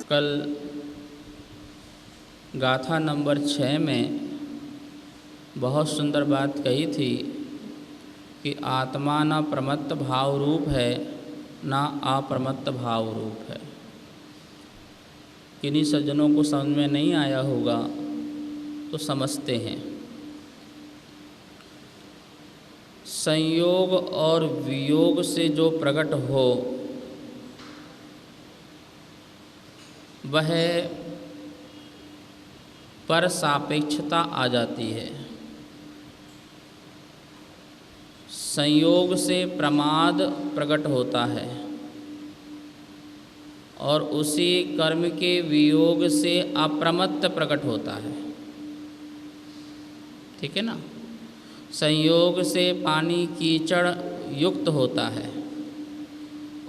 कल गाथा नंबर 6 में बहुत सुंदर बात कही थी कि आत्मा न प्रमत्त भाव रूप है न अप्रमत्त भाव रूप है। किन्हीं सज्जनों को समझ में नहीं आया होगा तो समझते हैं। संयोग और वियोग से जो प्रकट हो वह पर सापेक्षता आ जाती है। संयोग से प्रमाद प्रकट होता है और उसी कर्म के वियोग से अप्रमत्त प्रकट होता है। ठीक है ना। संयोग से पानी कीचड़ युक्त होता है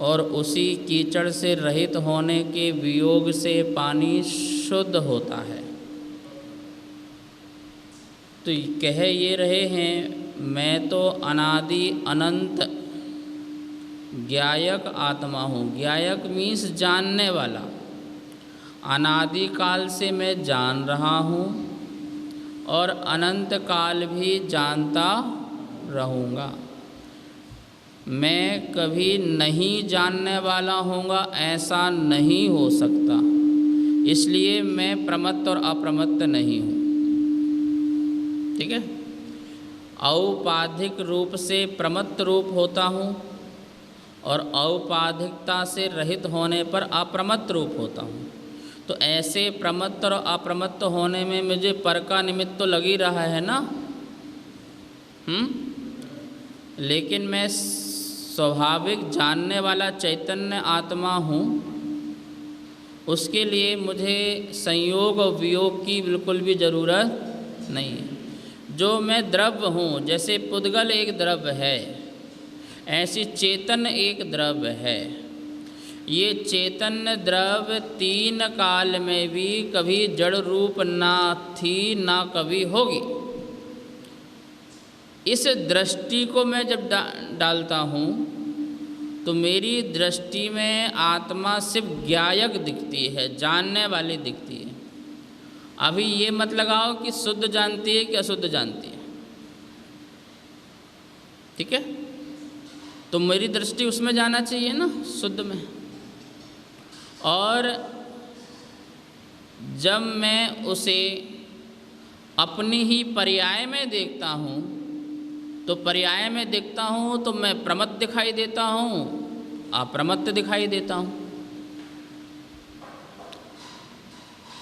और उसी कीचड़ से रहित होने के वियोग से पानी शुद्ध होता है। तो कह ये रहे हैं, मैं तो अनादि अनंत ज्ञायक आत्मा हूँ। ज्ञायक मीन्स जानने वाला। अनादि काल से मैं जान रहा हूँ और अनंत काल भी जानता रहूँगा। मैं कभी नहीं जानने वाला होऊंगा ऐसा नहीं हो सकता। इसलिए मैं प्रमत्त और अप्रमत्त नहीं हूँ। ठीक है। औपाधिक रूप से प्रमत्त रूप होता हूँ और औपाधिकता से रहित होने पर अप्रमत्त रूप होता हूँ। तो ऐसे प्रमत्त और अप्रमत्त होने में मुझे पर का निमित्त तो लग ही रहा है ना। लेकिन मैं स्वाभाविक जानने वाला चैतन्य आत्मा हूँ। उसके लिए मुझे संयोग और वियोग की बिल्कुल भी ज़रूरत नहीं है। जो मैं द्रव्य हूँ, जैसे पुद्गल एक द्रव्य है, ऐसी चेतन एक द्रव्य है। ये चेतन द्रव्य तीन काल में भी कभी जड़ रूप ना थी ना कभी होगी। इस दृष्टि को मैं जब डालता हूँ तो मेरी दृष्टि में आत्मा सिर्फ ज्ञायक दिखती है, जानने वाली दिखती है। अभी ये मत लगाओ कि शुद्ध जानती है कि अशुद्ध जानती है। ठीक है। तो मेरी दृष्टि उसमें जाना चाहिए ना, शुद्ध में। और जब मैं उसे अपनी ही पर्याय में देखता हूँ तो पर्याय में देखता हूँ तो मैं प्रमत्त दिखाई देता हूँ, अप्रमत्त दिखाई देता हूँ।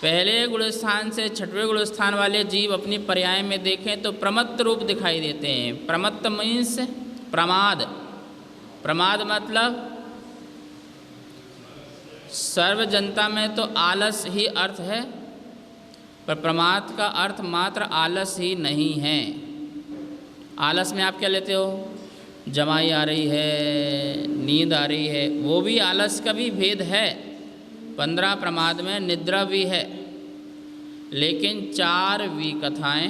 पहले गुणस्थान से छठवें गुणस्थान वाले जीव अपनी पर्याय में देखें तो प्रमत्त रूप दिखाई देते हैं। प्रमत्त मीन्स प्रमाद। प्रमाद मतलब सर्व जनता में तो आलस ही अर्थ है, पर प्रमाद का अर्थ मात्र आलस ही नहीं है। आलस में आप क्या लेते हो? जमाई आ रही है, नींद आ रही है, वो भी आलस का भी भेद है। 15 प्रमाद में निद्रा भी है। लेकिन 4 विकथाएँ,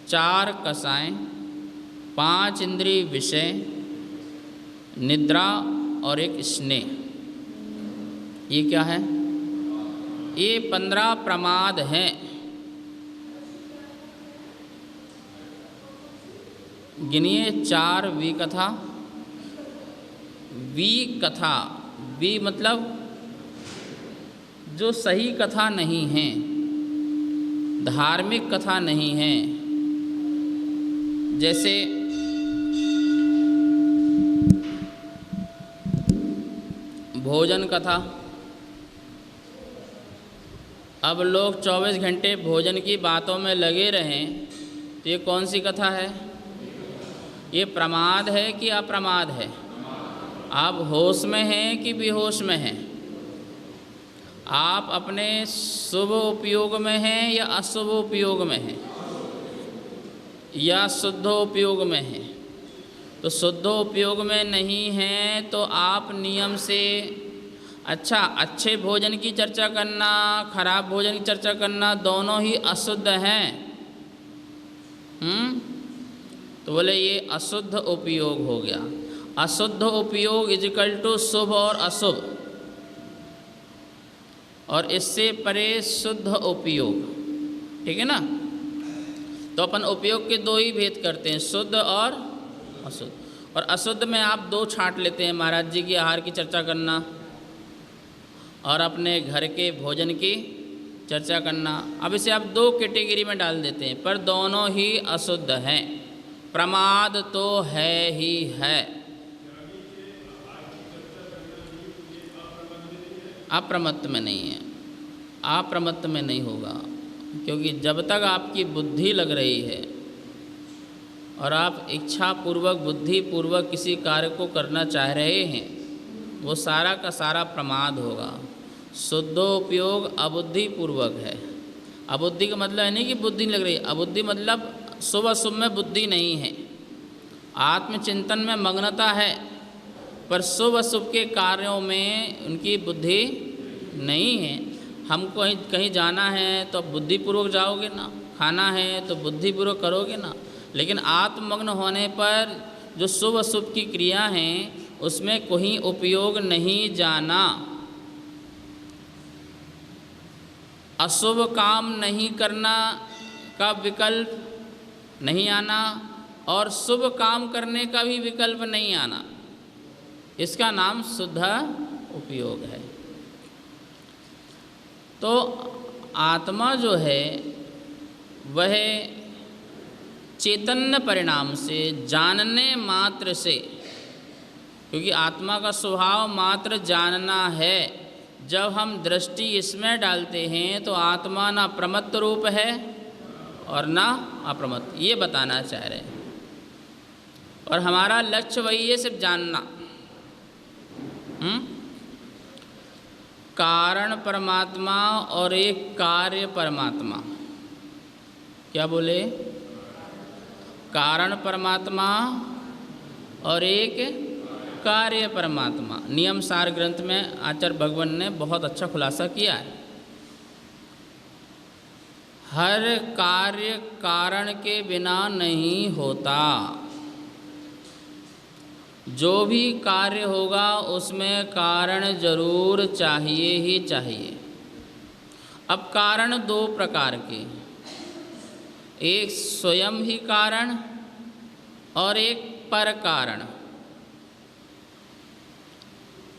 4 कसाएँ, 5 इंद्रिय विषय, निद्रा और एक स्नेह, ये क्या है? ये 15 प्रमाद हैं। गिनिए। 4 विकथा। विकथा, वि मतलब जो सही कथा नहीं है, धार्मिक कथा नहीं है। जैसे भोजन कथा। अब लोग 24 घंटे भोजन की बातों में लगे रहें तो ये कौन सी कथा है? ये प्रमाद है कि अप्रमाद है? आप होश में हैं कि बेहोश में हैं? आप अपने शुभ उपयोग में हैं या अशुभ उपयोग में हैं या शुद्ध उपयोग में हैं? तो शुद्ध उपयोग में नहीं हैं तो आप नियम से अच्छे भोजन की चर्चा करना, खराब भोजन की चर्चा करना, दोनों ही अशुद्ध हैं। तो बोले ये अशुद्ध उपयोग हो गया। अशुद्ध उपयोग इक्वल टू शुभ और अशुभ। और इससे परे शुद्ध उपयोग, ठीक है ना। तो अपन उपयोग के दो ही भेद करते हैं, शुद्ध और अशुद्ध। और अशुद्ध में आप दो छांट लेते हैं, महाराज जी की आहार की चर्चा करना और अपने घर के भोजन की चर्चा करना। अब इसे आप दो कैटेगरी में डाल देते हैं, पर दोनों ही अशुद्ध हैं। प्रमाद तो है ही है, अप्रमत्त में नहीं है, अप्रमत्त में नहीं होगा। क्योंकि जब तक आपकी बुद्धि लग रही है और आप इच्छा पूर्वक बुद्धि पूर्वक किसी कार्य को करना चाह रहे हैं, वो सारा का सारा प्रमाद होगा। शुद्धोपयोग अबुद्धि पूर्वक है। अबुद्धि का मतलब है नहीं कि बुद्धि नहीं लग रही, अबुद्धि मतलब शुभ अशुभ में बुद्धि नहीं है, आत्मचिंतन में मग्नता है, पर शुभ अशुभ के कार्यों में उनकी बुद्धि नहीं है। हमको कहीं जाना है तो बुद्धिपूर्वक जाओगे ना, खाना है तो बुद्धिपूर्वक करोगे ना। लेकिन आत्ममग्न होने पर जो शुभ अशुभ की क्रिया हैं उसमें कोई उपयोग नहीं जाना। अशुभ काम नहीं करना का विकल्प नहीं आना और शुभ काम करने का भी विकल्प नहीं आना, इसका नाम शुद्ध उपयोग है। तो आत्मा जो है वह चैतन्य परिणाम से, जानने मात्र से, क्योंकि आत्मा का स्वभाव मात्र जानना है। जब हम दृष्टि इसमें डालते हैं तो आत्मा ना प्रमत्त रूप है और ना अप्रमत्त, ये बताना चाह रहे हैं। और हमारा लक्ष्य वही है, सिर्फ जानना। कारण परमात्मा और एक कार्य परमात्मा। क्या बोले? कारण परमात्मा और एक कार्य परमात्मा। नियम सार ग्रंथ में आचार्य भगवान ने बहुत अच्छा खुलासा किया है। हर कार्य कारण के बिना नहीं होता। जो भी कार्य होगा उसमें कारण जरूर चाहिए ही चाहिए। अब कारण दो प्रकार के, एक स्वयं ही कारण और एक पर कारण।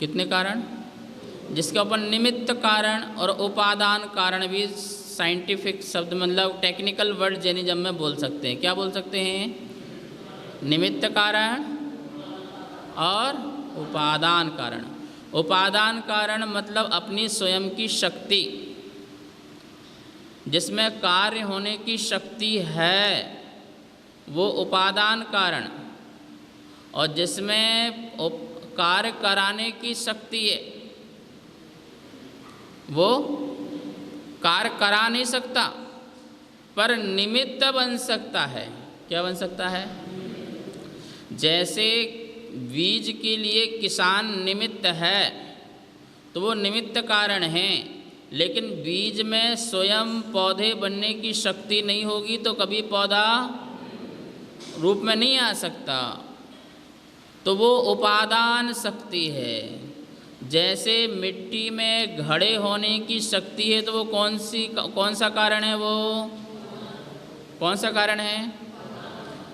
कितने कारण? जिसके अपन निमित्त कारण और उपादान कारण भी साइंटिफिक शब्द मतलब टेक्निकल वर्ड जैनिज्म में बोल सकते हैं। क्या बोल सकते हैं? निमित्त कारण और उपादान कारण। उपादान कारण मतलब अपनी स्वयं की शक्ति, जिसमें कार्य होने की शक्ति है वो उपादान कारण, और जिसमें कार्य कराने की शक्ति है वो कार्य करा नहीं सकता पर निमित्त बन सकता है। क्या बन सकता है? जैसे बीज के लिए किसान निमित्त है तो वो निमित्त कारण है, लेकिन बीज में स्वयं पौधे बनने की शक्ति नहीं होगी तो कभी पौधा रूप में नहीं आ सकता, तो वो उपादान शक्ति है। जैसे मिट्टी में घड़े होने की शक्ति है तो वो कौन सा कारण है? वो कौन सा कारण है?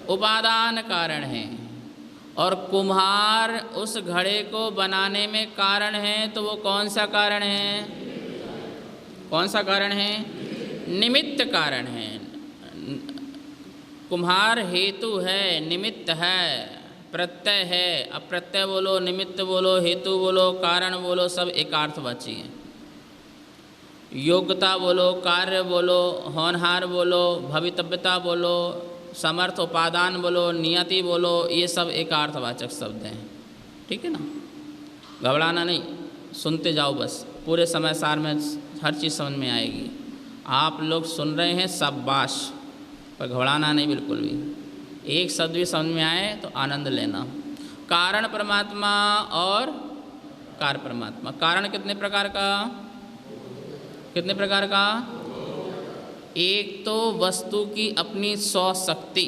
उपादान कारण है। और कुम्हार उस घड़े को बनाने में कारण है तो वो कौन सा कारण है? कौन सा कारण है? निमित्त कारण है। कुम्हार हेतु है, निमित्त है, प्रत्यय है। अब प्रत्यय बोलो, निमित्त बोलो, हेतु बोलो, कारण बोलो, सब एकार्थवाची हैं। योग्यता बोलो, कार्य बोलो, होनहार बोलो, भवितव्यता बोलो, समर्थ उपादान बोलो, नियति बोलो, ये सब एकार्थवाचक शब्द हैं। ठीक है ना? घबराना नहीं, सुनते जाओ बस, पूरे समय सार में हर चीज़ समझ में आएगी। आप लोग सुन रहे हैं, शाबाश, पर घबराना नहीं बिल्कुल भी। एक शब्द भी समझ में आए तो आनंद लेना। कारण परमात्मा और कार्य परमात्मा। कारण कितने प्रकार का? कितने प्रकार का? एक तो वस्तु की अपनी स्वशक्ति,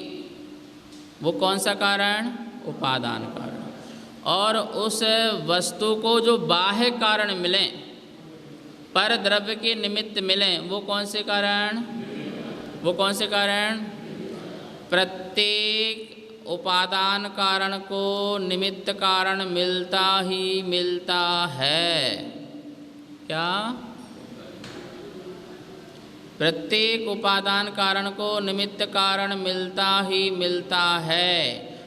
वो कौन सा कारण? उपादान कारण। और उस वस्तु को जो बाह्य कारण मिले पर द्रव्य के निमित्त मिलें, वो कौन से कारण? वो कौन से कारण? प्रत्येक उपादान कारण को निमित्त कारण मिलता ही मिलता है। क्या? प्रत्येक उपादान कारण को निमित्त कारण मिलता ही मिलता है,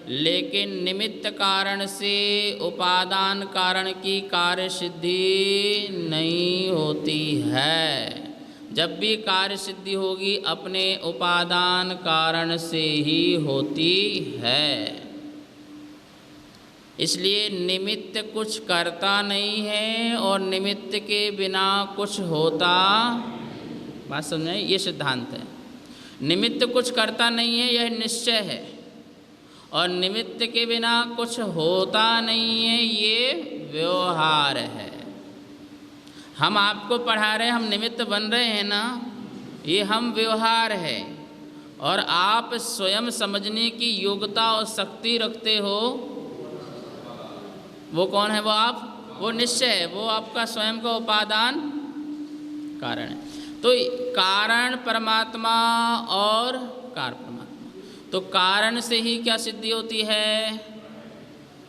लेकिन निमित्त कारण से उपादान कारण की कार्य सिद्धि नहीं होती है। जब भी कार्य सिद्धि होगी अपने उपादान कारण से ही होती है। इसलिए निमित्त कुछ करता नहीं है और निमित्त के बिना कुछ होता। बात समझ में? ये सिद्धांत है। निमित्त कुछ करता नहीं है, यह निश्चय है, और निमित्त के बिना कुछ होता नहीं है, ये व्यवहार है। हम आपको पढ़ा रहे हैं, हम निमित्त बन रहे हैं ना, ये हम व्यवहार है। और आप स्वयं समझने की योग्यता और शक्ति रखते हो, वो कौन है? वो आप, वो निश्चय है, वो आपका स्वयं का उपादान कारण है। तो कारण परमात्मा और कार्य परमात्मा। तो कारण से ही क्या सिद्धि होती है?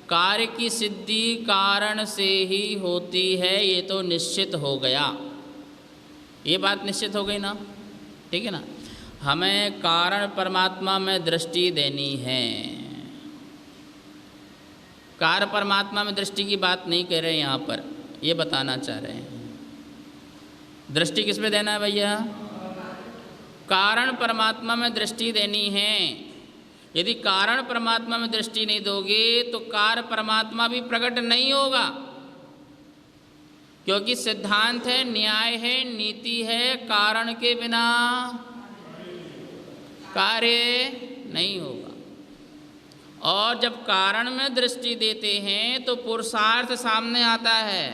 कार्य की सिद्धि कारण से ही होती है, ये तो निश्चित हो गया। ये बात निश्चित हो गई ना? ठीक है ना? हमें कारण परमात्मा में दृष्टि देनी है। कार्य परमात्मा में दृष्टि की बात नहीं कह रहे यहाँ पर, ये बताना चाह रहे हैं। दृष्टि किस पे देना है भैया? कारण परमात्मा में दृष्टि देनी है। यदि कारण परमात्मा में दृष्टि नहीं दोगे तो कार्य परमात्मा भी प्रकट नहीं होगा, क्योंकि सिद्धांत है, न्याय है, नीति है, कारण के बिना कार्य नहीं होगा। और जब कारण में दृष्टि देते हैं तो पुरुषार्थ सामने आता है,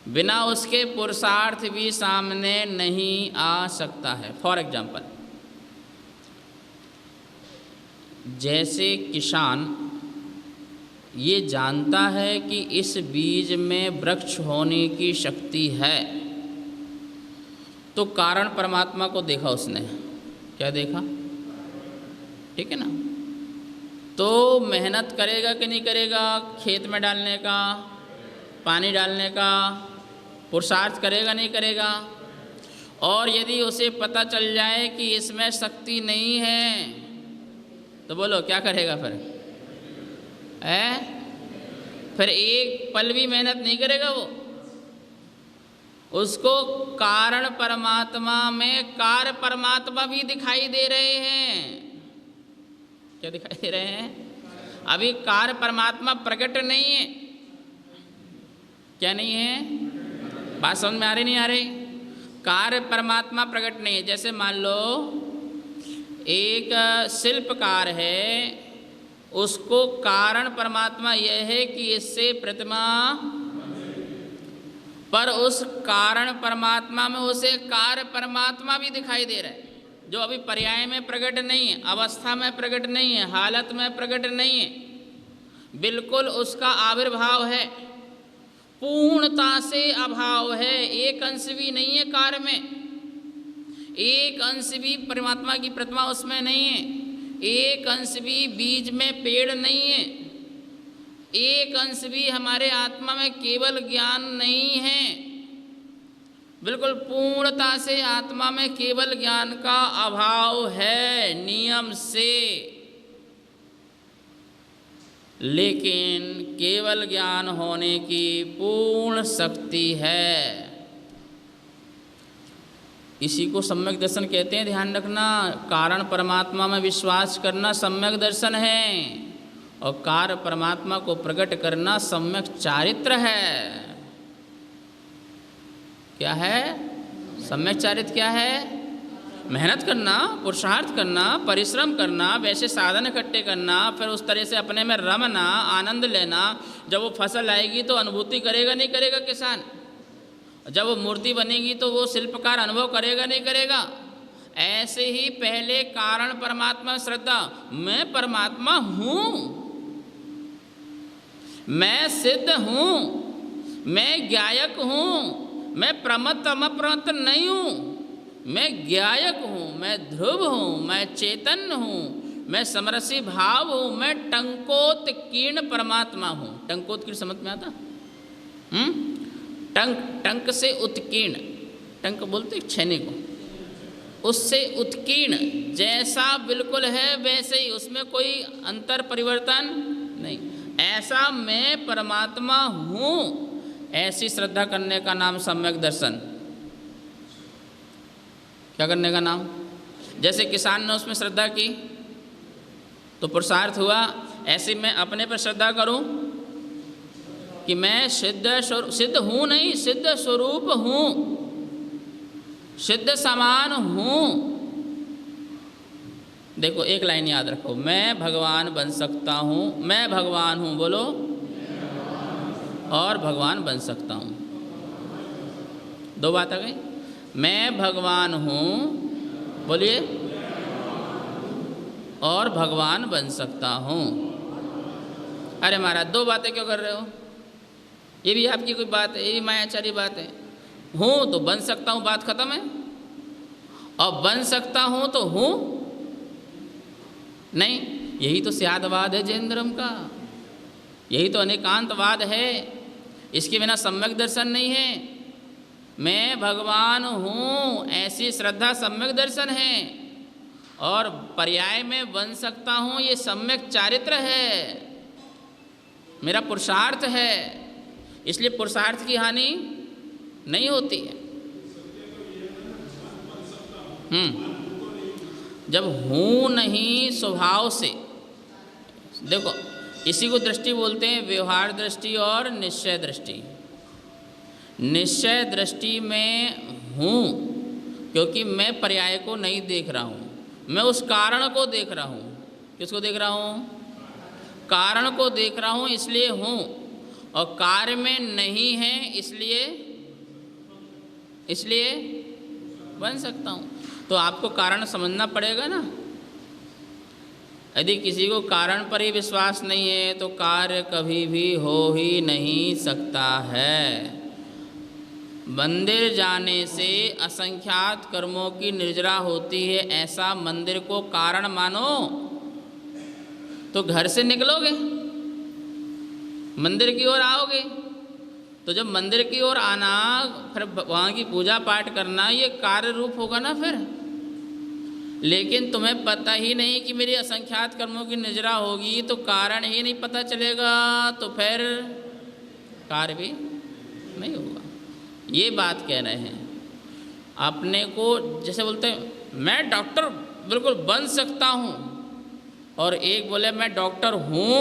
बिना उसके पुरुषार्थ भी सामने नहीं आ सकता है। फॉर एग्जाम्पल, जैसे किसान ये जानता है कि इस बीज में वृक्ष होने की शक्ति है, तो कारण परमात्मा को देखा उसने। क्या देखा? ठीक है ना? तो मेहनत करेगा कि नहीं करेगा? खेत में डालने का, पानी डालने का पुरुषार्थ करेगा नहीं करेगा? और यदि उसे पता चल जाए कि इसमें शक्ति नहीं है, तो बोलो क्या करेगा फिर? फिर एक पल भी मेहनत नहीं करेगा वो। उसको कारण परमात्मा में कार्य परमात्मा भी दिखाई दे रहे हैं। क्या दिखाई दे रहे हैं? अभी कार्य परमात्मा प्रकट नहीं है। क्या नहीं है? बात समझ में आ रही नहीं आ रही? कार्य परमात्मा प्रकट नहीं है। जैसे मान लो एक शिल्पकार है, उसको कारण परमात्मा यह है कि इससे प्रतिमा, पर उस कारण परमात्मा में उसे कार्य परमात्मा भी दिखाई दे रहा है, जो अभी पर्याय में प्रकट नहीं है, अवस्था में प्रकट नहीं है, हालत में प्रकट नहीं है, बिल्कुल उसका आविर्भाव है, पूर्णता से अभाव है। एक अंश भी नहीं है कार्य में, एक अंश भी परमात्मा की प्रतिमा उसमें नहीं है, एक अंश भी बीज में पेड़ नहीं है, एक अंश भी हमारे आत्मा में केवल ज्ञान नहीं है। बिल्कुल पूर्णता से आत्मा में केवल ज्ञान का अभाव है नियम से, लेकिन केवल ज्ञान होने की पूर्ण शक्ति है। इसी को सम्यक दर्शन कहते हैं। ध्यान रखना, कारण परमात्मा में विश्वास करना सम्यक दर्शन है, और कार्य परमात्मा को प्रकट करना सम्यक चारित्र है। क्या है सम्यक चारित्र? क्या है? मेहनत करना, पुरुषार्थ करना, परिश्रम करना, वैसे साधन इकट्ठे करना, फिर उस तरह से अपने में रमना, आनंद लेना। जब वो फसल आएगी तो अनुभूति करेगा नहीं करेगा किसान? जब वो मूर्ति बनेगी तो वो शिल्पकार अनुभव करेगा नहीं करेगा? ऐसे ही पहले कारण परमात्मा श्रद्धा, मैं परमात्मा हूँ, मैं सिद्ध हूँ, मैं ज्ञायक हूँ, मैं प्रमत्त अप्रमत्त नहीं हूँ। मैं ज्ञायक हूँ, मैं ध्रुव हूँ, मैं चैतन्य हूँ, मैं समरसी भाव हूँ, मैं टंकोत्कीर्ण परमात्मा हूँ। टंकोत्कीर्ण समझ में आता? टंक से उत्कीर्ण, टंक बोलते छेने को, उससे उत्कीर्ण, जैसा बिल्कुल है वैसे ही, उसमें कोई अंतर परिवर्तन नहीं। ऐसा मैं परमात्मा हूँ, ऐसी श्रद्धा करने का नाम सम्यक दर्शन। क्या करने का नाम? जैसे किसान ने उसमें श्रद्धा की तो पुरुषार्थ हुआ, ऐसे मैं अपने पर श्रद्धा करूं कि मैं सिद्ध हूं, नहीं सिद्ध स्वरूप हूं, सिद्ध समान हूं। देखो एक लाइन याद रखो, मैं भगवान बन सकता हूं, मैं भगवान हूं, बोलो, और भगवान बन सकता हूं। दो बात आ गई। मैं भगवान हूं, बोलिए, और भगवान बन सकता हूं। अरे महाराज दो बातें क्यों कर रहे हो? ये भी आपकी कोई बात है? ये भी मायाचारी बात है। हूं तो बन सकता हूं, बात खत्म है। और बन सकता हूं तो हूं नहीं, यही तो स्यादवाद है जैन धर्म का, यही तो अनेकांतवाद है। इसके बिना सम्यक दर्शन नहीं है। मैं भगवान हूँ ऐसी श्रद्धा सम्यक दर्शन है, और पर्याय में बन सकता हूँ ये सम्यक चारित्र है, मेरा पुरुषार्थ है। इसलिए पुरुषार्थ की हानि नहीं होती है। जब हूँ नहीं स्वभाव से, देखो इसी को दृष्टि बोलते हैं, व्यवहार दृष्टि और निश्चय दृष्टि। निश्चय दृष्टि में हूँ क्योंकि मैं पर्याय को नहीं देख रहा हूँ, मैं उस कारण को देख रहा हूँ। किसको देख रहा हूँ? कारण को देख रहा हूँ, इसलिए हूँ। और कार्य में नहीं है, इसलिए बन सकता हूँ। तो आपको कारण समझना पड़ेगा ना। यदि किसी को कारण पर ही विश्वास नहीं है तो कार्य कभी भी हो ही नहीं सकता है। मंदिर जाने से असंख्यात कर्मों की निर्जरा होती है, ऐसा मंदिर को कारण मानो तो घर से निकलोगे, मंदिर की ओर आओगे। तो जब मंदिर की ओर आना, फिर वहाँ की पूजा पाठ करना, ये कार्य रूप होगा ना फिर। लेकिन तुम्हें पता ही नहीं कि मेरी असंख्यात कर्मों की निर्जरा होगी, तो कारण ही नहीं पता चलेगा, तो फिर कार्य भी नहीं होगा। ये बात कह रहे हैं। अपने को जैसे बोलते हैं मैं डॉक्टर बिल्कुल बन सकता हूँ, और एक बोले मैं डॉक्टर हूँ,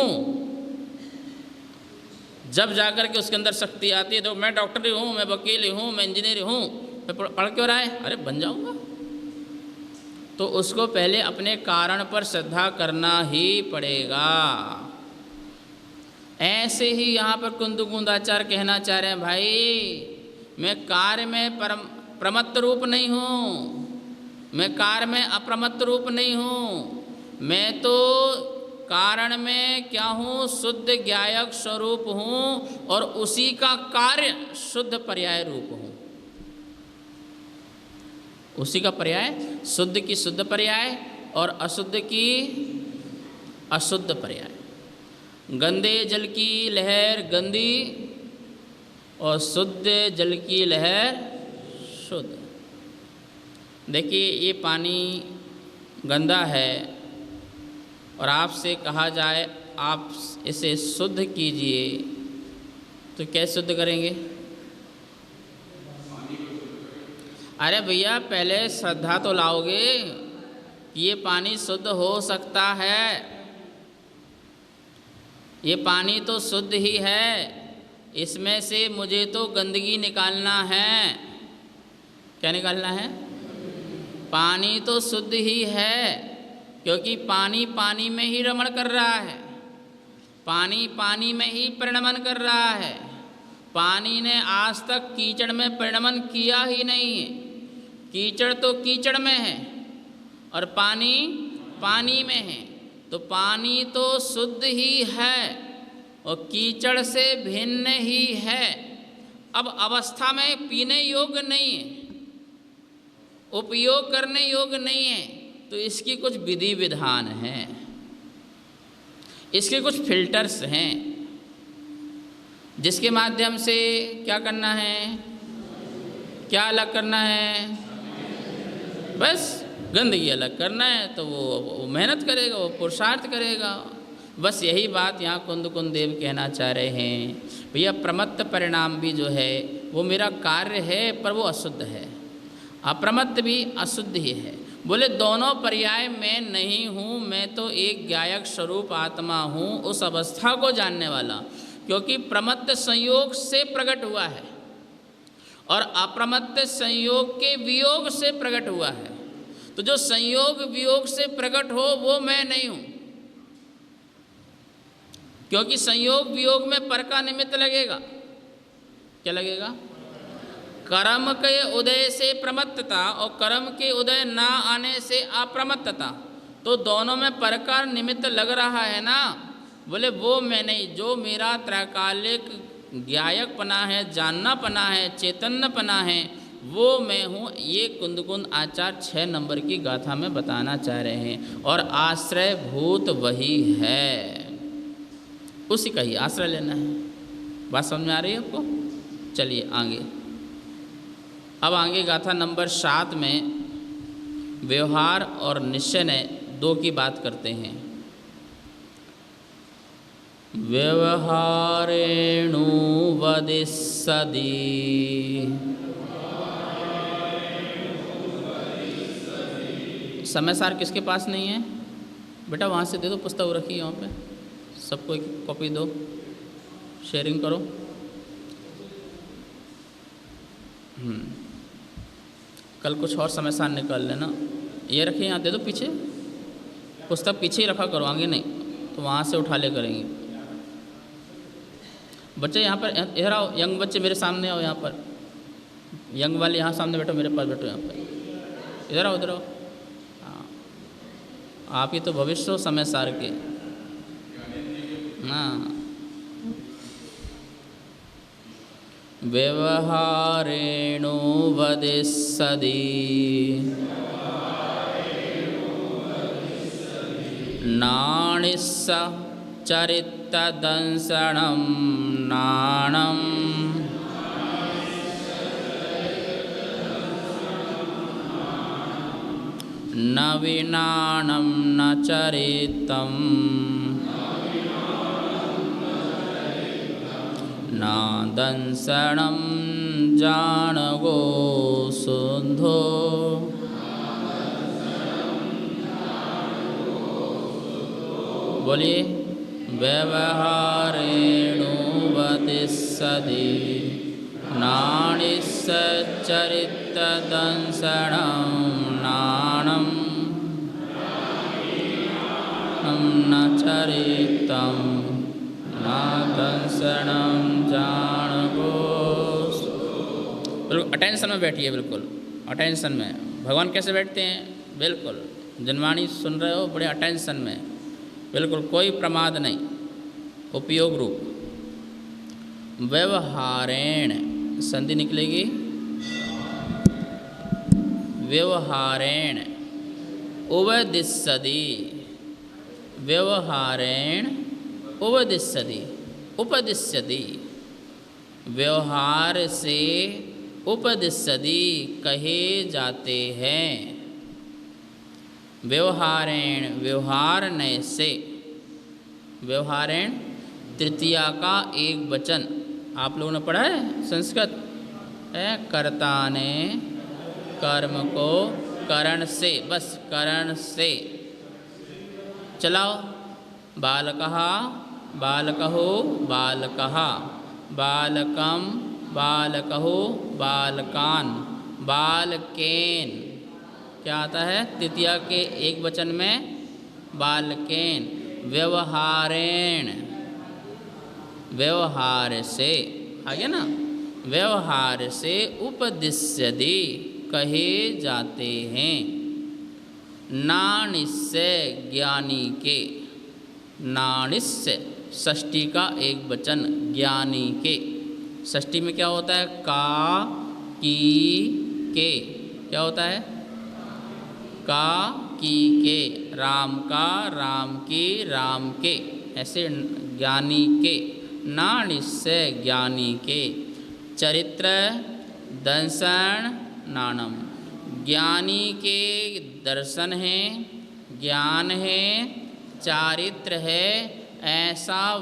जब जाकर के उसके अंदर शक्ति आती है तो मैं डॉक्टर ही हूँ, मैं वकील ही हूँ, मैं इंजीनियर हूँ, मैं पढ़ क्यों रहा है? अरे बन जाऊँगा। तो उसको पहले अपने कारण पर श्रद्धा करना ही पड़ेगा। ऐसे ही यहाँ पर कुंदकुंदाचार्य कहना चाह रहे हैं, भाई मैं कार्य में प्रमत्त रूप नहीं हूँ, मैं कार्य में अप्रमत्त रूप नहीं हूँ, मैं तो कारण में क्या हूँ? शुद्ध ज्ञायक स्वरूप हूँ, और उसी का कार्य शुद्ध पर्याय रूप हूँ। उसी का पर्याय, शुद्ध की शुद्ध पर्याय और अशुद्ध की अशुद्ध पर्याय। गंदे जल की लहर गंदी और शुद्ध जल की लहर शुद्ध। देखिए ये पानी गंदा है और आपसे कहा जाए आप इसे शुद्ध कीजिए, तो कैसे शुद्ध करेंगे? अरे भैया पहले श्रद्धा तो लाओगे कि ये पानी शुद्ध हो सकता है, ये पानी तो शुद्ध ही है, इसमें से मुझे तो गंदगी निकालना है। क्या निकालना है? पानी तो शुद्ध ही है, क्योंकि पानी पानी में ही रमण कर रहा है, पानी पानी में ही परिणमन कर रहा है। पानी ने आज तक कीचड़ में परिणमन किया ही नहीं है। कीचड़ तो कीचड़ में है और पानी पानी में है, तो पानी तो शुद्ध ही है और कीचड़ से भिन्न ही है। अब अवस्था में पीने योग्य नहीं है, उपयोग करने योग्य नहीं है, तो इसकी कुछ विधि विधान हैं, इसके कुछ फिल्टर्स हैं, जिसके माध्यम से क्या करना है, क्या अलग करना है, बस गंदगी अलग करना है। तो वो मेहनत करेगा, वो पुरुषार्थ करेगा। बस यही बात यहाँ कुंद देव कहना चाह रहे हैं, भैया प्रमत्त परिणाम भी जो है वो मेरा कार्य है, पर वो अशुद्ध है, अप्रमत्त भी अशुद्ध ही है। बोले दोनों पर्याय मैं नहीं हूँ, मैं तो एक ज्ञायक स्वरूप आत्मा हूँ, उस अवस्था को जानने वाला, क्योंकि प्रमत्त संयोग से प्रकट हुआ है और अप्रमत्त संयोग के वियोग से प्रकट हुआ है। तो जो संयोग वियोग से प्रकट हो वो मैं नहीं हूँ, क्योंकि संयोग वियोग में पर का निमित्त लगेगा। क्या लगेगा? कर्म के उदय से प्रमत्तता और कर्म के उदय ना आने से अप्रमत्तता, तो दोनों में पर का निमित्त लग रहा है ना। बोले वो मैं नहीं, जो मेरा त्रैकालिक ज्ञायकपना है, जाननापना है, चैतन्यपना है, वो मैं हूँ। ये कुंद आचार्य 6 नंबर की गाथा में बताना चाह रहे हैं। और आश्रय भूत वही है, उसी का ही आश्रय लेना है। बात समझ में आ रही है आपको? चलिए आगे। अब आगे गाथा नंबर 7 में व्यवहार और निश्चय ने 2 की बात करते हैं। व्यवहारेणु वदिष्यति, समय सार किसके पास नहीं है? बेटा वहाँ से दे दो, पुस्तक रखी है वहाँ पे, सबको एक कॉपी दो, शेयरिंग करो। कल कुछ और समय सार निकाल लेना। ये रखिए, यहाँ दे दो, पीछे पुस्तक पीछे ही रखा करो, आगे नहीं, तो वहाँ से उठा ले करेंगे। बच्चे यहाँ पर इधर आओ, यंग बच्चे मेरे सामने आओ, यहाँ पर यंग वाले यहाँ सामने बैठो, मेरे पास बैठो, यहाँ पर इधर आओ, इधर आओ। हाँ, आप ही तो भविष्य हो समय सार के। हाँ, व्यवहारेणु वदिष्यति नाणिस्स चरितदंसनं नाणं न विनाणं न चरितं न दंसनं जानगो शुद्धो बोलिए व्यवहारेणु वदिष्यति नाणिस्स चरितदंसनं नाणं न चरितं न दंसनं जानगो। बिल्कुल अटेंशन में बैठिए, बिल्कुल अटेंशन में। भगवान कैसे बैठते हैं? बिल्कुल जनवाणी सुन रहे हो, बड़े अटेंशन में, बिल्कुल कोई प्रमाद नहीं, उपयोग रूप। व्यवहारेण संधि निकलेगी, व्यवहारेण उपदिश्यति, व्यवहारेण उपदिश्यति, उपदिश्यति व्यवहार से उपदिश्यति कहे जाते हैं। व्यवहारेण व्यवहारने से, व्यवहारेण तृतीया का एक वचन आप लोगों ने पढ़ा है संस्कृत है। कर्ता ने कर्म को करण से, बस करण से चलाओ। बालकः बालकहो बालकः, बालकं बालकहो बालकान, बालकेन क्या आता है? तृतीया के एक वचन में बालकेन। व्यवहारेण व्यवहार से, आगे ना, व्यवहार से उपदिश्यति कहे जाते हैं। नाणिस्य ज्ञानी के, नाणिस्य षष्ठी का एक वचन ज्ञानी के, षष्ठी में क्या होता है? का, की, के। क्या होता है? का, की, के। राम का, राम की, राम के। ऐसे ज्ञानी के, ना निश्चय ज्ञानी के। चरित्र दर्शन नानम, ज्ञानी के दर्शन है, ज्ञान है, चारित्र है, ऐसा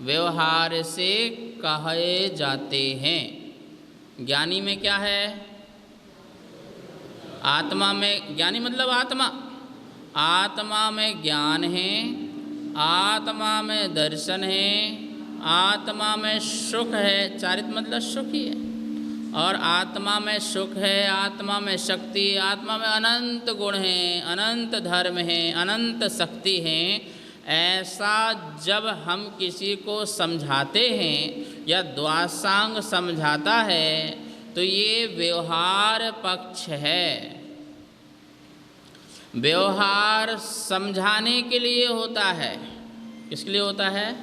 व्यवहार से कहे जाते हैं। ज्ञानी में क्या है? आत्मा में, ज्ञानी मतलब आत्मा में ज्ञान है, आत्मा में दर्शन है, आत्मा में सुख है। चारित्र मतलब सुख ही है। और आत्मा में सुख है, आत्मा में शक्ति, आत्मा में अनंत गुण हैं, अनंत धर्म हैं, अनंत शक्ति हैं। ऐसा जब हम किसी को समझाते हैं या द्वासांग समझाता है तो ये व्यवहार पक्ष है। व्यवहार समझाने के लिए होता है। किसके लिए होता है?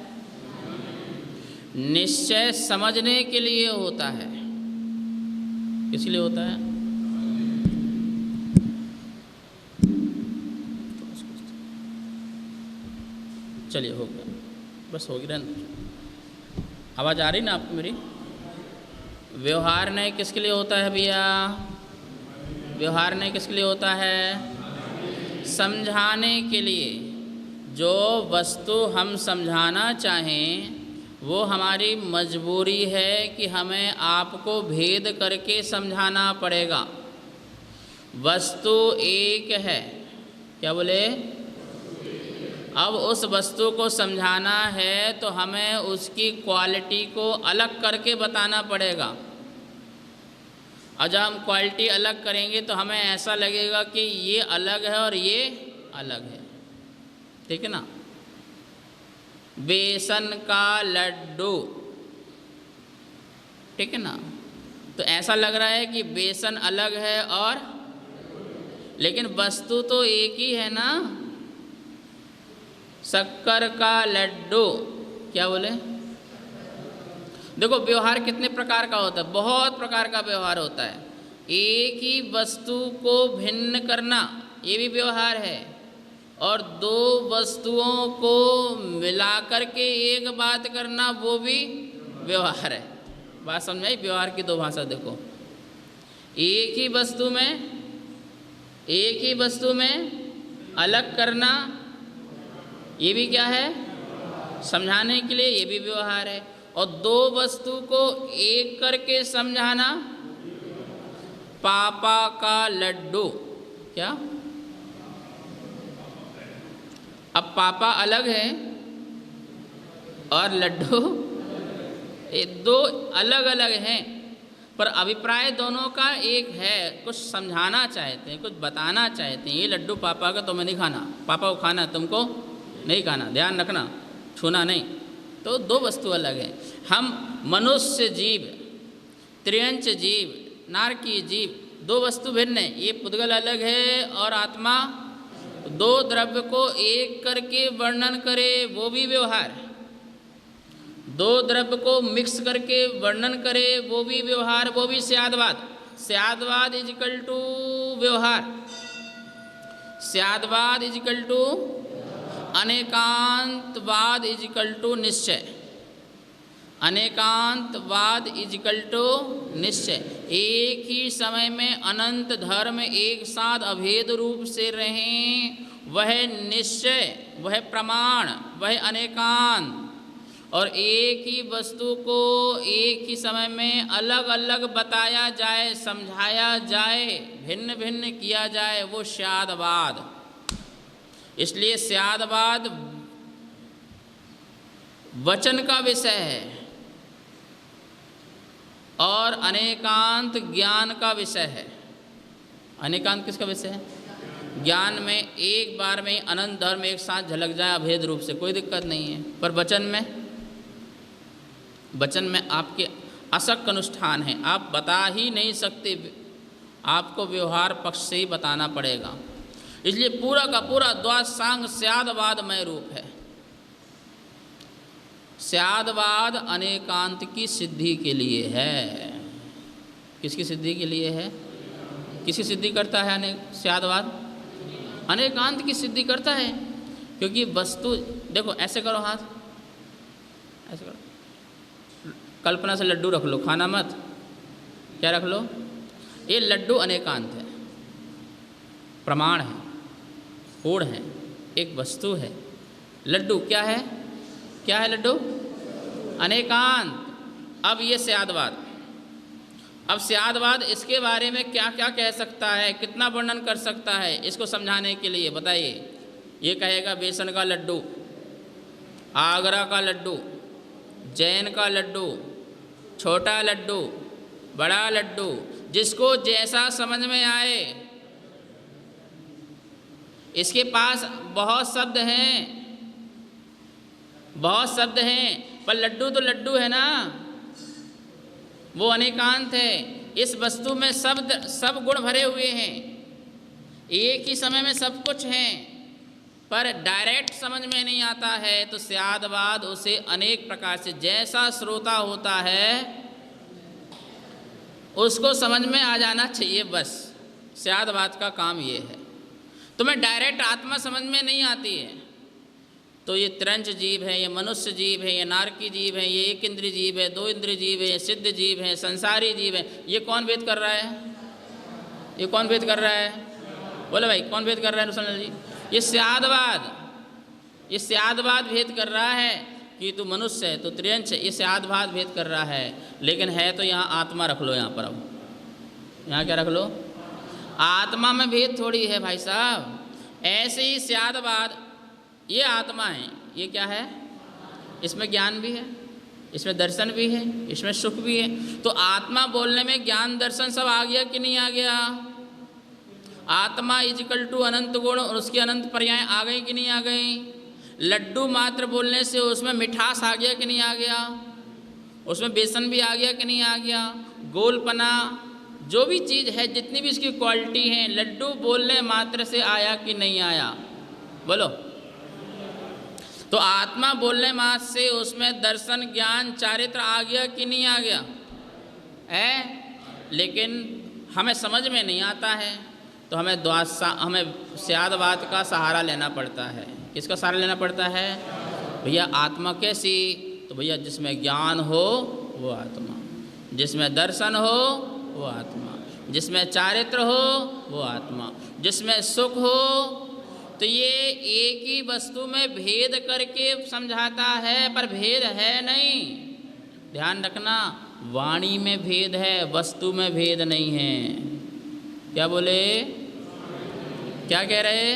निश्चय समझने के लिए होता है। किसके लिए होता है? चलिए हो गया, बस हो गया। आवाज़ आ रही ना आपको मेरी? व्यवहार नहीं किसके लिए होता है भैया? व्यवहार नहीं किसके लिए होता है? समझाने के लिए। जो वस्तु हम समझाना चाहें वो हमारी मजबूरी है कि हमें आपको भेद करके समझाना पड़ेगा। वस्तु एक है, क्या बोले? अब उस वस्तु को समझाना है तो हमें उसकी क्वालिटी को अलग करके बताना पड़ेगा। और जब हम क्वालिटी अलग करेंगे तो हमें ऐसा लगेगा कि ये अलग है और ये अलग है। ठीक है ना? बेसन का लड्डू, ठीक है ना? तो ऐसा लग रहा है कि बेसन अलग है और, लेकिन वस्तु तो एक ही है ना। शक्कर का लड्डू, क्या बोले? देखो व्यवहार कितने प्रकार का होता है, बहुत प्रकार का व्यवहार होता है। एक ही वस्तु को भिन्न करना ये भी व्यवहार है, और दो वस्तुओं को मिलाकर के एक बात करना वो भी व्यवहार है। बात समझ आई? व्यवहार की दो भाषा देखो। एक ही वस्तु में अलग करना ये भी क्या है? समझाने के लिए ये भी व्यवहार है। और दो वस्तु को एक करके समझाना, पापा का लड्डू, क्या? अब पापा अलग है और लड्डू, ये दो अलग अलग हैं, पर अभिप्राय दोनों का एक है। कुछ समझाना चाहते हैं, कुछ बताना चाहते हैं। ये लड्डू पापा का तुम्हें नहीं खाना, पापा को खाना, तुमको नहीं खाना, ध्यान रखना, छूना नहीं। तो दो वस्तु अलग है। हम मनुष्य जीव, त्रियंच जीव, नारकी जीव, दो वस्तु भिन्न है। ये पुद्गल अलग है और आत्मा। दो द्रव्य को एक करके वर्णन करे वो भी व्यवहार। दो द्रव्य को मिक्स करके वर्णन करे वो भी व्यवहार, वो भी स्यादवाद। स्यादवाद इज इक्वल टू व्यवहार। स्यादवाद इज इक्वल टू अनेकांतवाद इज इक्वल टू निश्चय। अनेकांतवाद इज इक्वल टू निश्चय। एक ही समय में अनंत धर्म एक साथ अभेद रूप से रहें, वह निश्चय, वह प्रमाण, वह अनेकांत। और एक ही वस्तु को एक ही समय में अलग अलग बताया जाए, समझाया जाए, भिन्न भिन्न किया जाए, वो स्यादवाद। इसलिए स्यादवाद वचन का विषय है और अनेकांत ज्ञान का विषय है। अनेकांत किसका विषय है? ज्ञान में एक बार में अनंत धर्म एक साथ झलक जाए अभेद रूप से, कोई दिक्कत नहीं है। पर वचन में आपके असक अनुष्ठान है, आप बता ही नहीं सकते, आपको व्यवहार पक्ष से ही बताना पड़ेगा। इसलिए पूरा का पूरा द्वासांग स्यादवादमय रूप है। स्यादवाद अनेकांत की सिद्धि के लिए है। किसकी सिद्धि के लिए है? किसकी सिद्धि करता है स्यादवाद? अनेकांत की सिद्धि करता है। क्योंकि वस्तु, देखो ऐसे करो हाथ, ऐसे करो, कल्पना से लड्डू रख लो, खाना मत, क्या रख लो? ये लड्डू अनेकांत है, प्रमाण है, कोण है, एक वस्तु है। लड्डू क्या है? क्या है लड्डू? अनेकांत। अब ये स्यादवाद, अब स्यादवाद इसके बारे में क्या क्या कह सकता है, कितना वर्णन कर सकता है, इसको समझाने के लिए बताइए। ये कहेगा बेसन का लड्डू, आगरा का लड्डू, जैन का लड्डू, छोटा लड्डू, बड़ा लड्डू, जिसको जैसा समझ में आए। इसके पास बहुत शब्द हैं, बहुत शब्द हैं, पर लड्डू तो लड्डू है ना, वो अनेकांत है। इस वस्तु में सब गुण भरे हुए हैं, एक ही समय में सब कुछ हैं, पर डायरेक्ट समझ में नहीं आता है। तो स्यादवाद उसे अनेक प्रकार से, जैसा श्रोता होता है उसको समझ में आ जाना चाहिए, बस स्यादवाद का काम ये है। तुम्हें डायरेक्ट आत्मा समझ में नहीं आती है तो ये तिरंज जीव है, ये मनुष्य जीव है, ये नारकी जीव है, ये एक इंद्रिय जीव है, दो इंद्रिय जीव है, ये सिद्ध जीव है, संसारी जीव है, ये कौन भेद कर रहा है? ये कौन भेद कर रहा है? बोले भाई, कौन भेद कर रहा है रुसन जी? ये स्यादवाद, ये स्यादवाद भेद कर रहा है कि तू मनुष्य है, तू त्रियंश है, ये स्यादवाद भेद कर रहा है। लेकिन है तो यहाँ आत्मा रख लो, यहाँ पर अब यहाँ क्या रख लो? आत्मा में भेद थोड़ी है भाई साहब। ऐसे ही स्यादवाद, ये आत्मा है, ये क्या है? इसमें ज्ञान भी है, इसमें दर्शन भी है, इसमें सुख भी है। तो आत्मा बोलने में ज्ञान दर्शन सब आ गया कि नहीं आ गया? आत्मा इजिकल टू अनंत गुण और उसकी अनंत पर्याय आ गई कि नहीं आ गई? लड्डू मात्र बोलने से उसमें मिठास आ गया कि नहीं आ गया? उसमें बेसन भी आ गया कि नहीं आ गया? गोलपना, जो भी चीज़ है, जितनी भी इसकी क्वालिटी है, लड्डू बोलने मात्र से आया कि नहीं आया? बोलो। तो आत्मा बोलने मात्र से उसमें दर्शन, ज्ञान, चारित्र आ गया कि नहीं आ गया? है, लेकिन हमें समझ में नहीं आता है तो हमें स्यादवाद का सहारा लेना पड़ता है। किसका सहारा लेना पड़ता है? भैया आत्मा कैसी? तो भैया जिसमें ज्ञान हो वो आत्मा, जिसमें दर्शन हो वो आत्मा, जिसमें चारित्र हो वो आत्मा, जिसमें सुख हो। तो ये एक ही वस्तु में भेद करके समझाता है, पर भेद है नहीं। ध्यान रखना, वाणी में भेद है, वस्तु में भेद नहीं है। क्या बोले? क्या कह रहे?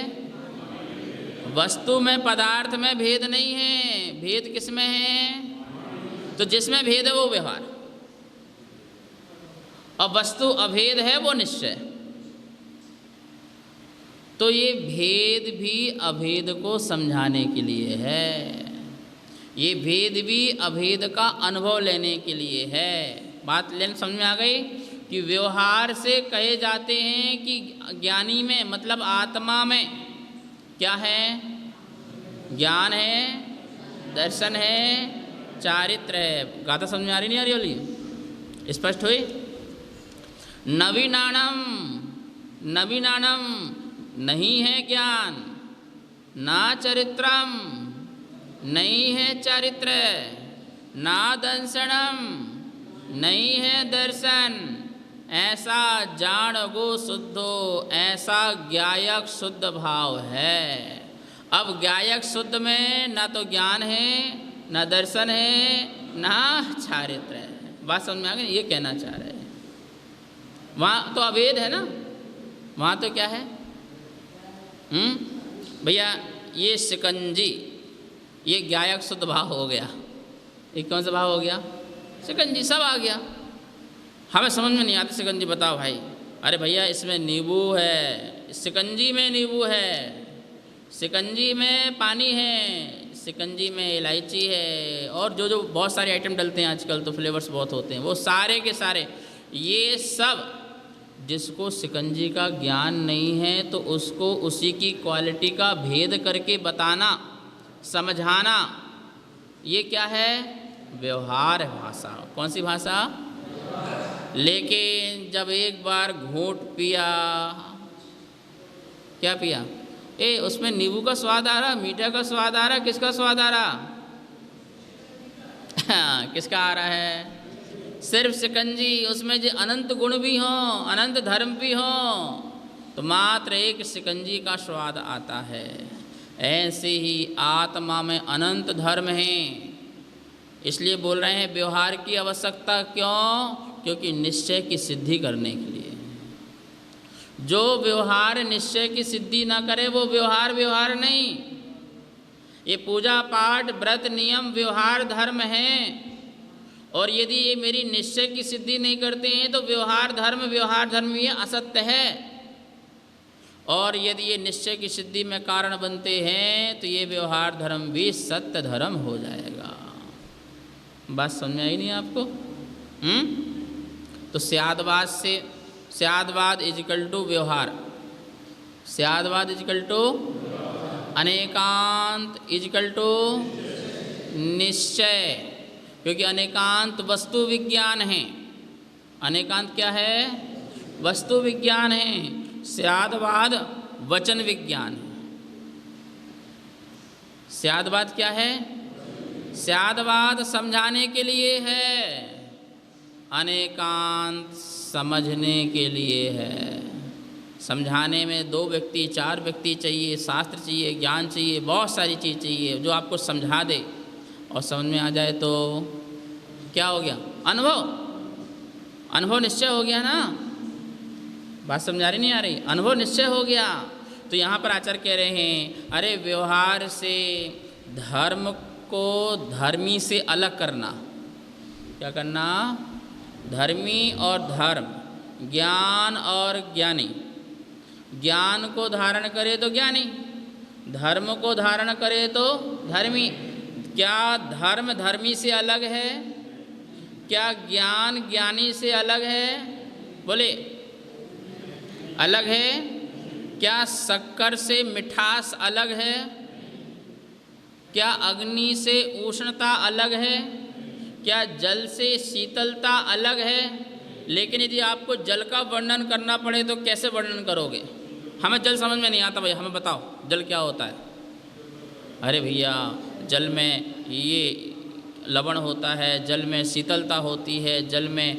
वस्तु में, पदार्थ में भेद नहीं है। भेद किस में है? तो जिसमें भेद है वो व्यवहार, और वस्तु अभेद है वो निश्चय। तो ये भेद भी अभेद को समझाने के लिए है, ये भेद भी अभेद का अनुभव लेने के लिए है। बात लेने समझ में आ गई? कि व्यवहार से कहे जाते हैं कि ज्ञानी में, मतलब आत्मा में क्या है? ज्ञान है, दर्शन है, चारित्र है। गाथा समझ में आ रही नहीं आ रही वाली? स्पष्ट हुई? नवीनानम, नवीनानम नहीं है ज्ञान, ना चरित्रम नहीं है चारित्र, ना दंसनम नहीं है दर्शन, ऐसा जान गो शुद्धो, ऐसा ज्ञायक शुद्ध भाव है। अब ज्ञायक शुद्ध में ना तो ज्ञान है, ना दर्शन है, ना चारित्र है। बात समझ में आ गई? ये कहना चाह रहे हैं। वहाँ तो अभेद है ना, वहाँ तो क्या है? भैया ये शिकंजी, ये ज्ञायक शुद्ध भाव हो गया। ये कौन सा भाव हो गया? शिकंजी, सब आ गया। हमें समझ में नहीं आती शिकंजी, बताओ भाई। अरे भैया इसमें नींबू है, शिकंजी में नींबू है, शिकंजी में पानी है, शिकंजी में इलायची है, और जो जो बहुत सारे आइटम डलते हैं आजकल, तो फ्लेवर्स बहुत होते हैं, वो सारे के सारे, ये सब जिसको शिकंजी का ज्ञान नहीं है तो उसको उसी की क्वालिटी का भेद करके बताना, समझाना, ये क्या है? व्यवहार भाषा। कौन सी भाषा? लेकिन जब एक बार घूंट पिया, क्या पिया? उसमें नींबू का स्वाद आ रहा, मीठा का स्वाद आ रहा, किसका स्वाद आ रहा? किसका आ रहा है? सिर्फ शिकंजी। उसमें जो अनंत गुण भी हों, अनंत धर्म भी हों, तो मात्र एक शिकंजी का स्वाद आता है। ऐसे ही आत्मा में अनंत धर्म हैं। इसलिए बोल रहे हैं व्यवहार की आवश्यकता। क्यों? क्योंकि निश्चय की सिद्धि करने के लिए। जो व्यवहार निश्चय की सिद्धि ना करे वो व्यवहार नहीं। ये पूजा पाठ व्रत नियम व्यवहार धर्म हैं, और यदि ये मेरी निश्चय की सिद्धि नहीं करते हैं तो व्यवहार धर्म ये असत्य है। और यदि ये निश्चय की सिद्धि में कारण बनते हैं तो ये व्यवहार धर्म भी सत्य धर्म हो जाएगा। बात समझ में आई नहीं आपको? तो स्यादवाद इजिकल टू व्यवहार, स्यादवाद इजिकल टू अनेकांत इजिकल टू निश्चय। क्योंकि अनेकांत वस्तु विज्ञान है। अनेकांत क्या है? वस्तु विज्ञान है। स्यादवाद वचन विज्ञान है। स्यादवाद क्या है? स्यादवाद समझाने के लिए है, अनेकांत समझने के लिए है। समझाने में 2 व्यक्ति 4 व्यक्ति चाहिए, शास्त्र चाहिए, ज्ञान चाहिए, बहुत सारी चीज़ चाहिए जो आपको समझा दे और समझ में आ जाए तो क्या हो गया? अनुभव निश्चय हो गया ना। बात समझ आ रही नहीं आ रही? अनुभव निश्चय हो गया। तो यहाँ पर आचार्य कह रहे हैं, अरे व्यवहार से धर्म को धर्मी से अलग करना। क्या करना? धर्मी और धर्म, ज्ञान और ज्ञानी। ज्ञान को धारण करे तो ज्ञानी, धर्म को धारण करे तो धर्मी। क्या धर्म धर्मी से अलग है? क्या ज्ञान ज्ञानी से अलग है? बोले अलग है। क्या शक्कर से मिठास अलग है? क्या अग्नि से उष्णता अलग है? क्या जल से शीतलता अलग है? लेकिन यदि आपको जल का वर्णन करना पड़े तो कैसे वर्णन करोगे? हमें जल समझ में नहीं आता, भाई हमें बताओ जल क्या होता है। अरे भैया जल में ये लवण होता है, जल में शीतलता होती है, जल में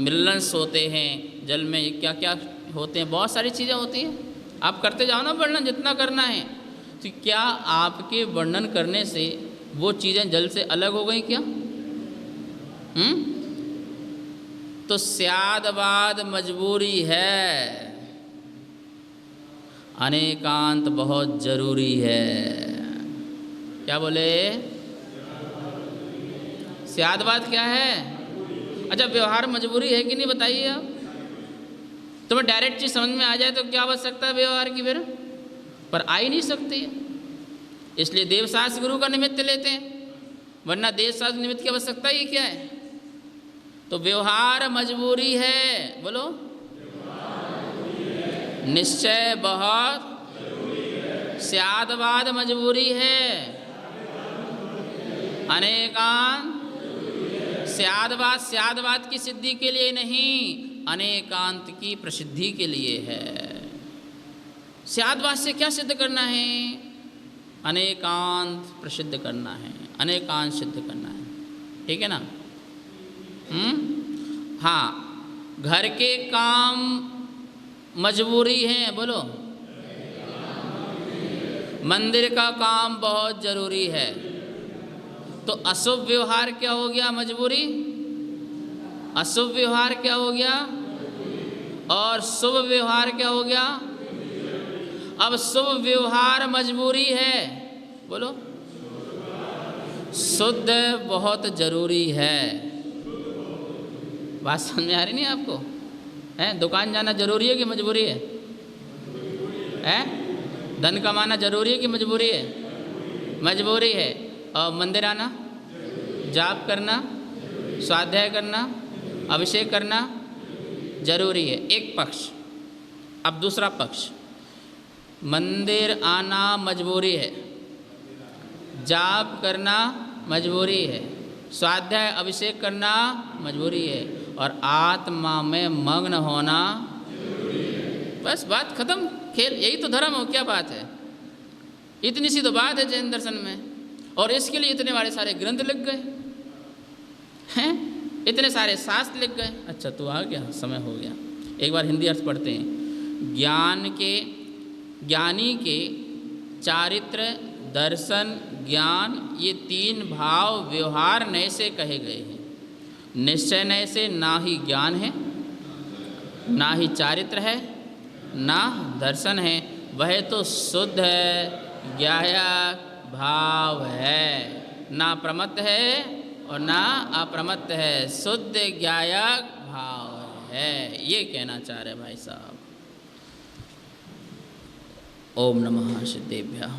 मिलंस होते हैं, जल में क्या क्या होते हैं, बहुत सारी चीज़ें होती हैं। आप करते जाओ ना वर्णन जितना करना है। तो क्या आपके वर्णन करने से वो चीज़ें जल से अलग हो गई क्या? तो स्यादवाद मजबूरी है, अनेकांत बहुत जरूरी है। क्या बोले? स्यादवाद क्या है? अच्छा व्यवहार मजबूरी है कि नहीं बताइए आप। तुम्हें डायरेक्ट चीज़ समझ में आ जाए तो क्या आवश्यकता है व्यवहार की? फिर पर आ ही नहीं सकती है। इसलिए देवशास्त्र गुरु का निमित्त लेते हैं, वरना देवशास्त्र निमित्त की आवश्यकता ही क्या है? तो व्यवहार मजबूरी है। बोलो निश्चय बहुत, स्यादवाद मजबूरी है, अनेकांत। स्यादवाद की सिद्धि के लिए नहीं, अनेकांत की प्रसिद्धि के लिए है। स्यादवाद से क्या सिद्ध करना है? अनेकांत प्रसिद्ध करना है, अनेकांत सिद्ध करना है। ठीक है ना? हाँ, घर के काम मजबूरी हैं। बोलो मंदिर का काम बहुत जरूरी है। तो अशुभ व्यवहार क्या हो गया? मजबूरी। अशुभ व्यवहार क्या हो गया? और शुभ व्यवहार क्या हो गया? अब शुभ व्यवहार मजबूरी है। बोलो शुद्ध बहुत जरूरी है। बात समझ में आ रही नहीं आपको? है दुकान जाना जरूरी है कि मजबूरी है? धन कमाना जरूरी है कि मजबूरी है? मजबूरी है। और मंदिर आना, जाप करना, स्वाध्याय करना, अभिषेक करना जरूरी है। एक पक्ष। अब दूसरा पक्ष, मंदिर आना मजबूरी है, जाप करना मजबूरी है, स्वाध्याय अभिषेक करना मजबूरी है, और आत्मा में मग्न होना बस बात खत्म। खेल, यही तो धर्म हो, क्या बात है? इतनी सी तो बात है जैन दर्शन में, और इसके लिए इतने बड़े सारे ग्रंथ लिख गए हैं, इतने सारे शास्त्र लिख गए। अच्छा तो आ गया, समय हो गया, एक बार हिंदी अर्थ पढ़ते हैं। ज्ञानी के चारित्र, दर्शन, ज्ञान, ये तीन भाव व्यवहार नय से कहे गए हैं। निश्चय नय से ना ही ज्ञान है, ना ही चारित्र है, ना दर्शन है, वह तो शुद्ध ज्ञायक भाव है, ना प्रमत्त है और ना अप्रमत्त है, शुद्ध ज्ञायक भाव है, ये कहना चाह रहे भाई साहब। ओम नमः सिद्धेभ्यः।